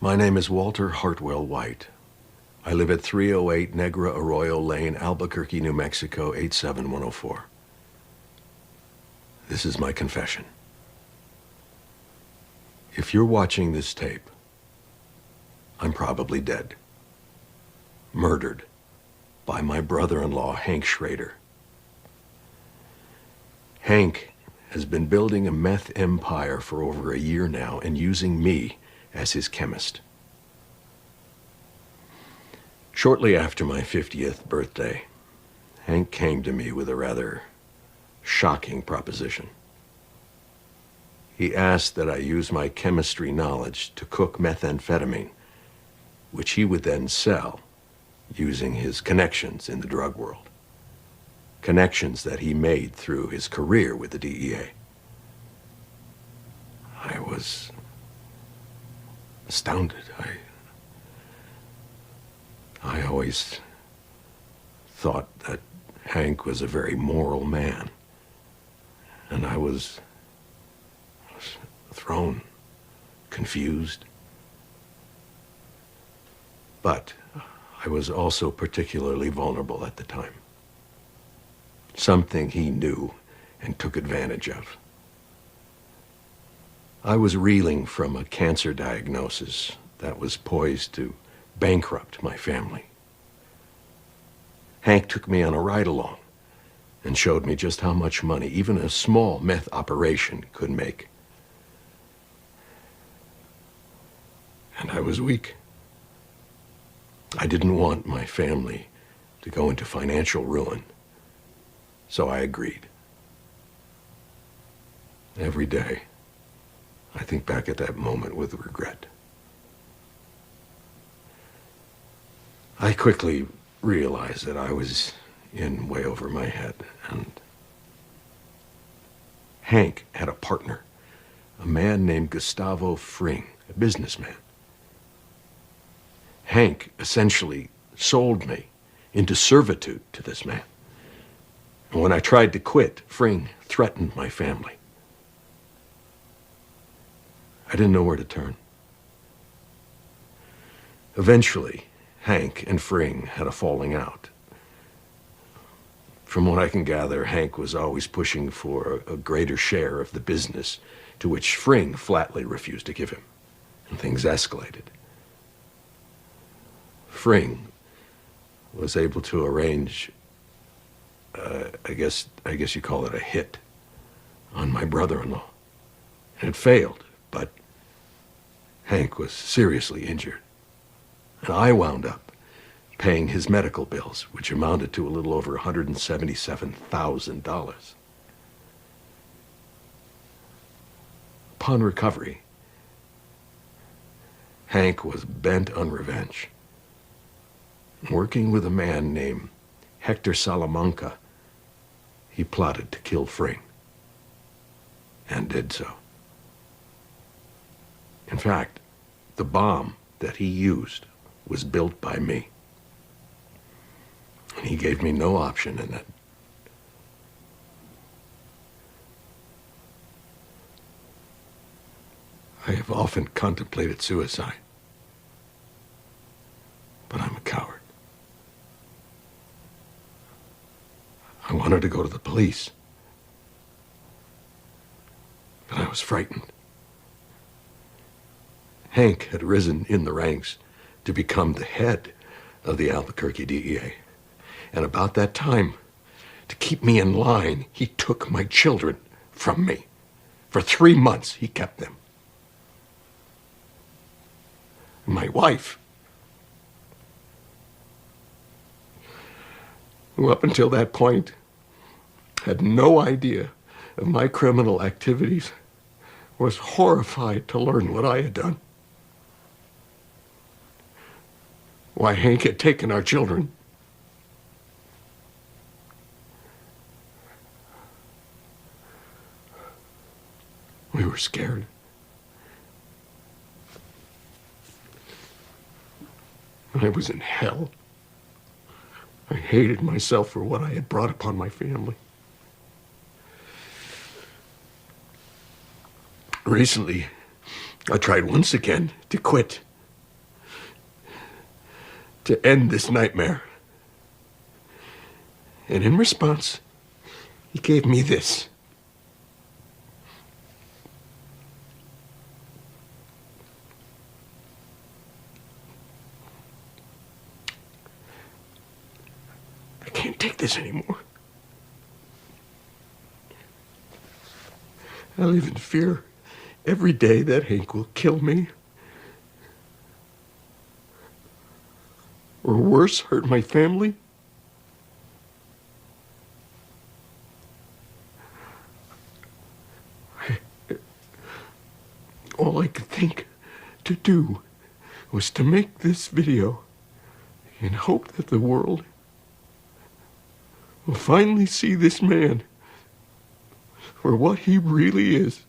My name is Walter Hartwell White. I live at 308 Negra Arroyo Lane, Albuquerque, New Mexico, 87104. This is my confession. If you're watching this tape, I'm probably dead. Murdered by my brother-in-law, Hank Schrader. Hank has been building a meth empire for over a year now and using me as his chemist. Shortly after my 50th birthday, Hank came to me with a rather shocking proposition. He asked that I use my chemistry knowledge to cook methamphetamine, which he would then sell using his connections in the drug world. Connections that he made through his career with the DEA. I was astounded. I always thought that Hank was a very moral man. And I was thrown, confused. But I was also particularly vulnerable at the time. Something he knew and took advantage of. I was reeling from a cancer diagnosis that was poised to bankrupt my family. Hank took me on a ride-along and showed me just how much money even a small meth operation could make. And I was weak. I didn't want my family to go into financial ruin, so I agreed. Every day, I think back at that moment with regret. I quickly realized that I was in way over my head, and Hank had a partner, a man named Gustavo Fring, a businessman. Hank essentially sold me into servitude to this man. And when I tried to quit, Fring threatened my family. I didn't know where to turn. Eventually, Hank and Fring had a falling out. From what I can gather, Hank was always pushing for a greater share of the business, to which Fring flatly refused to give him, and things escalated. Fring was able to arrange, I guess you call it a hit, on my brother-in-law. And it failed, but Hank was seriously injured. And I wound up paying his medical bills, which amounted to a little over $177,000. Upon recovery, Hank was bent on revenge. Working with a man named Hector Salamanca, he plotted to kill Fring, and did so. In fact, the bomb that he used was built by me. And he gave me no option in it. I have often contemplated suicide, but I'm a coward. I wanted to go to the police, but I was frightened. Hank had risen in the ranks to become the head of the Albuquerque DEA. And about that time, to keep me in line, he took my children from me. For 3 months, he kept them. My wife, who up until that point had no idea of my criminal activities, was horrified to learn what I had done. Why Hank had taken our children. We were scared. I was in hell. I hated myself for what I had brought upon my family. Recently, I tried once again to quit, to end this nightmare. And in response, he gave me this. I can't take this anymore. I live in fear every day that Hank will kill me. Or worse, hurt my family. All I could think to do was to make this video in hope that the world will finally see this man for what he really is.